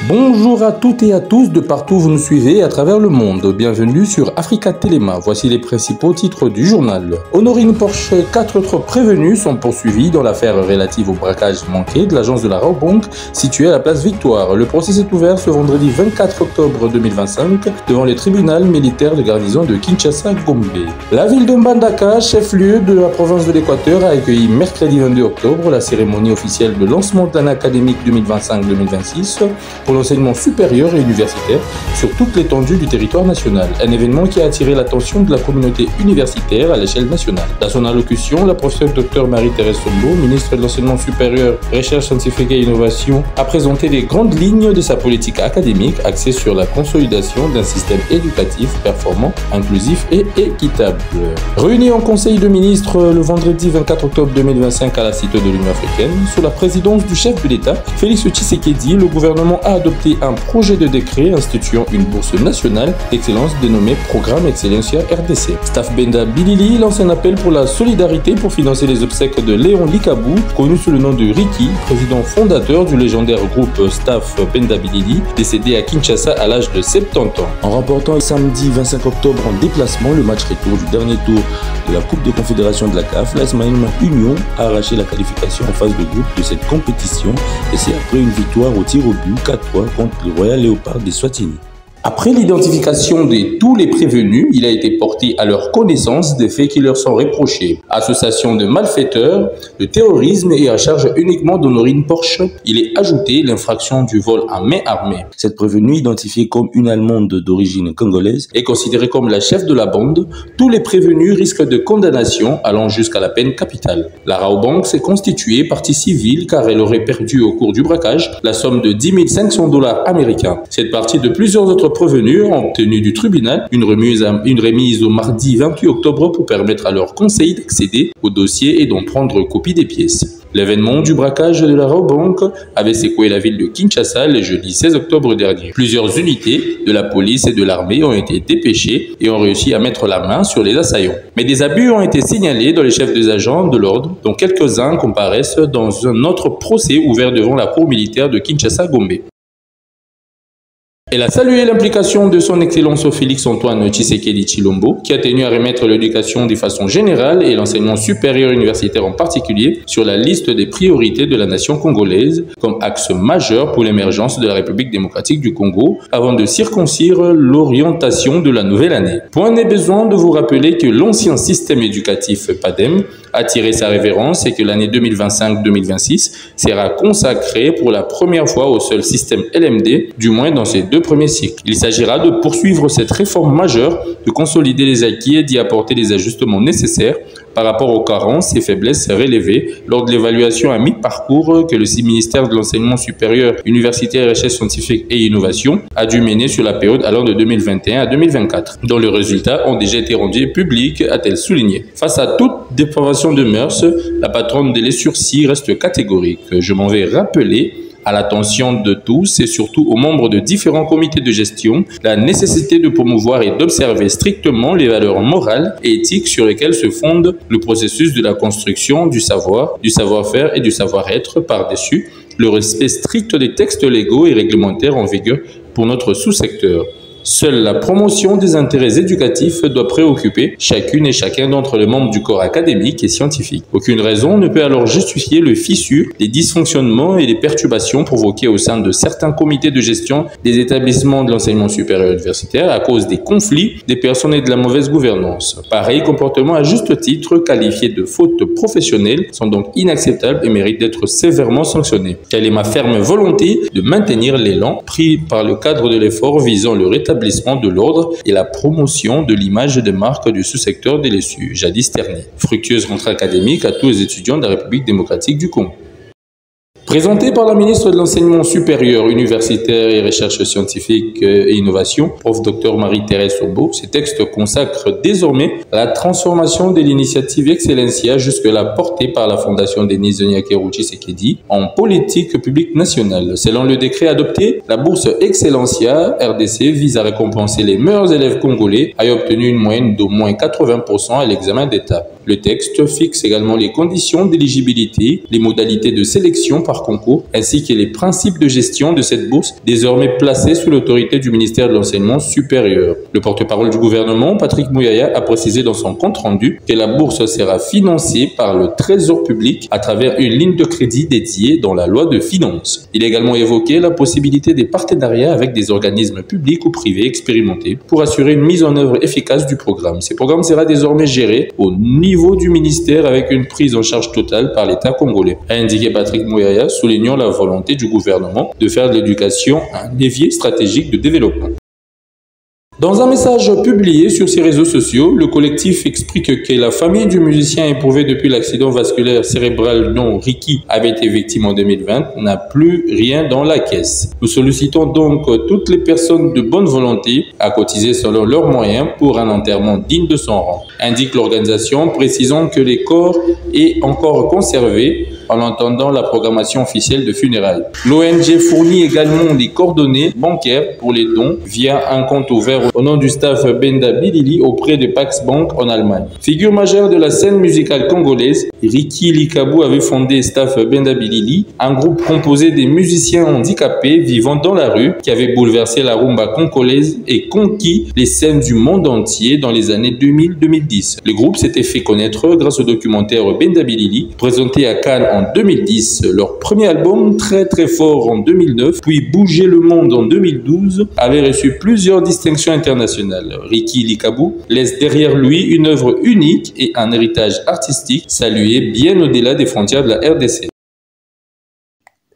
Bonjour à toutes et à tous de partout où vous nous suivez à travers le monde. Bienvenue sur Africa Téléma. Voici les principaux titres du journal. Honorine Porsche, 4 autres prévenus sont poursuivis dans l'affaire relative au braquage manqué de l'agence de la Rabobank située à la place Victoire. Le procès s'est ouvert ce vendredi 24 octobre 2025 devant les tribunaux militaires de garnison de Kinshasa-Gombe. La ville de Mbandaka, chef-lieu de la province de l'Équateur, a accueilli mercredi 22 octobre la cérémonie officielle de lancement de l'année académique 2025-2026 pour l'enseignement supérieur et universitaire sur toute l'étendue du territoire national. Un événement qui a attiré l'attention de la communauté universitaire à l'échelle nationale. Dans son allocution, la professeure Dr Marie-Thérèse Sombo, ministre de l'Enseignement supérieur, Recherche scientifique et innovation, a présenté les grandes lignes de sa politique académique axée sur la consolidation d'un système éducatif performant, inclusif et équitable. Réunis en Conseil de ministres le vendredi 24 octobre 2025 à la Cité de l'Union africaine, sous la présidence du chef de l'État, Félix Tshisekedi, le gouvernement a adopté un projet de décret instituant une bourse nationale d'excellence dénommée Programme Excellencia RDC. Staff Benda Bilili lance un appel pour la solidarité pour financer les obsèques de Léon Likabou, connu sous le nom de Riki, président fondateur du légendaire groupe Staff Benda Bilili, décédé à Kinshasa à l'âge de 70 ans. En remportant samedi 25 octobre en déplacement le match retour du dernier tour de la Coupe de Confédération de la CAF, l'AS Maniema Union a arraché la qualification en phase de groupe de cette compétition et c'est après une victoire au tir au but 4-3 contre le Royal Léopard d'Eswatini. Après l'identification de tous les prévenus, il a été porté à leur connaissance des faits qui leur sont reprochés. Association de malfaiteurs, de terrorisme et à charge uniquement d'Honorine Porsche, il est ajouté l'infraction du vol à main armée. Cette prévenue, identifiée comme une Allemande d'origine congolaise, est considérée comme la chef de la bande. Tous les prévenus risquent de condamnation allant jusqu'à la peine capitale. La Rabobank s'est constituée partie civile car elle aurait perdu au cours du braquage la somme de 10 500 $ américains. Cette partie de plusieurs autres prévenus ont obtenu du tribunal une remise au mardi 28 octobre pour permettre à leur conseil d'accéder au dossier et d'en prendre copie des pièces. L'événement du braquage de la Rabobank avait secoué la ville de Kinshasa le jeudi 16 octobre dernier. Plusieurs unités de la police et de l'armée ont été dépêchées et ont réussi à mettre la main sur les assaillants. Mais des abus ont été signalés dans les chefs des agents de l'ordre, dont quelques-uns comparaissent dans un autre procès ouvert devant la cour militaire de Kinshasa-Gombe. Elle a salué l'implication de son Excellence Félix Antoine Tshisekedi Tshilombo, qui a tenu à remettre l'éducation de façon générale et l'enseignement supérieur universitaire en particulier sur la liste des priorités de la nation congolaise comme axe majeur pour l'émergence de la République démocratique du Congo avant de circoncire l'orientation de la nouvelle année. Point n'est besoin de vous rappeler que l'ancien système éducatif PADEM a tiré sa révérence et que l'année 2025-2026 sera consacrée pour la première fois au seul système LMD, du moins dans ses deux premiers cycles. Il s'agira de poursuivre cette réforme majeure, de consolider les acquis et d'y apporter les ajustements nécessaires par rapport aux carences et faiblesses relevées lors de l'évaluation à mi-parcours que le ministère de l'Enseignement supérieur, universitaire, recherche scientifique et innovation a dû mener sur la période allant de 2021 à 2024, dont les résultats ont déjà été rendus publics, a-t-elle souligné. Face à toute dépravation de mœurs, la patronne des sursis reste catégorique. Je m'en vais rappeler à l'attention de tous et surtout aux membres de différents comités de gestion, la nécessité de promouvoir et d'observer strictement les valeurs morales et éthiques sur lesquelles se fonde le processus de la construction du savoir, du savoir-faire et du savoir-être par-dessus le respect strict des textes légaux et réglementaires en vigueur pour notre sous-secteur. Seule la promotion des intérêts éducatifs doit préoccuper chacune et chacun d'entre les membres du corps académique et scientifique. Aucune raison ne peut alors justifier le fissure, les dysfonctionnements et les perturbations provoqués au sein de certains comités de gestion des établissements de l'enseignement supérieur universitaire à cause des conflits des personnes et de la mauvaise gouvernance. Pareils comportements à juste titre qualifiés de fautes professionnelles sont donc inacceptables et méritent d'être sévèrement sanctionnés. Telle est ma ferme volonté de maintenir l'élan pris par le cadre de l'effort visant le rétablissement de l'ordre et la promotion de l'image de marque du sous-secteur des LSU, jadis terni. Fructueuse rentrée académique à tous les étudiants de la République démocratique du Congo. Présenté par la ministre de l'Enseignement supérieur, universitaire et recherche scientifique et innovation, prof. Dr Marie-Thérèse Sombo, ces textes consacrent désormais la transformation de l'initiative Excellencia jusque-là portée par la Fondation Denis Tshisekedi en politique publique nationale. Selon le décret adopté, la bourse Excellencia RDC vise à récompenser les meilleurs élèves congolais ayant obtenu une moyenne d'au moins 80% à l'examen d'État. Le texte fixe également les conditions d'éligibilité, les modalités de sélection par concours, ainsi que les principes de gestion de cette bourse désormais placée sous l'autorité du ministère de l'Enseignement supérieur. Le porte-parole du gouvernement, Patrick Mouyaya, a précisé dans son compte-rendu que la bourse sera financée par le Trésor public à travers une ligne de crédit dédiée dans la loi de finances. Il a également évoqué la possibilité des partenariats avec des organismes publics ou privés expérimentés pour assurer une mise en œuvre efficace du programme. Ce programme sera désormais géré au niveau du ministère avec une prise en charge totale par l'État congolais, a indiqué Patrick Mouyaya, soulignant la volonté du gouvernement de faire de l'éducation un levier stratégique de développement. Dans un message publié sur ses réseaux sociaux, le collectif explique que la famille du musicien éprouvé depuis l'accident vasculaire cérébral dont Ricky avait été victime en 2020 n'a plus rien dans la caisse. Nous sollicitons donc toutes les personnes de bonne volonté à cotiser selon leurs moyens pour un enterrement digne de son rang, indique l'organisation, précisant que les corps est encore conservé en attendant la programmation officielle de funérailles. L'ONG fournit également des coordonnées bancaires pour les dons via un compte ouvert au nom du staff Benda Bilili auprès de Pax Bank en Allemagne. Figure majeure de la scène musicale congolaise, Ricky Likabou avait fondé staff Benda Bilili, un groupe composé des musiciens handicapés vivant dans la rue qui avait bouleversé la rumba congolaise et conquis les scènes du monde entier dans les années 2000-2010. Le groupe s'était fait connaître grâce au documentaire Benda Bilili, présenté à Cannes en 2010, leur premier album Très Très Fort en 2009, puis Bouger le Monde en 2012, avait reçu plusieurs distinctions internationales. Ricky Likabou laisse derrière lui une œuvre unique et un héritage artistique salué bien au-delà des frontières de la RDC.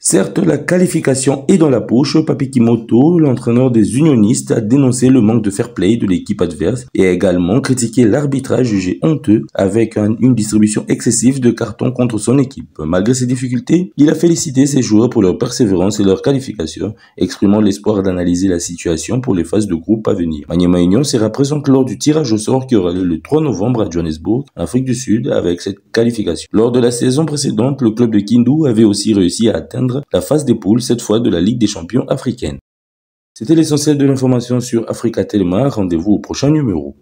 Certes, la qualification est dans la poche. Papi Kimoto, l'entraîneur des unionistes, a dénoncé le manque de fair play de l'équipe adverse et a également critiqué l'arbitrage jugé honteux avec une distribution excessive de cartons contre son équipe. Malgré ces difficultés, il a félicité ses joueurs pour leur persévérance et leur qualification, exprimant l'espoir d'analyser la situation pour les phases de groupe à venir. Maniema Union sera présente lors du tirage au sort qui aura lieu le 3 novembre à Johannesburg, Afrique du Sud, avec cette qualification. Lors de la saison précédente, le club de Kindu avait aussi réussi à atteindre la phase des poules, cette fois de la Ligue des champions africaine. C'était l'essentiel de l'information sur Africa Telema. Rendez-vous au prochain numéro.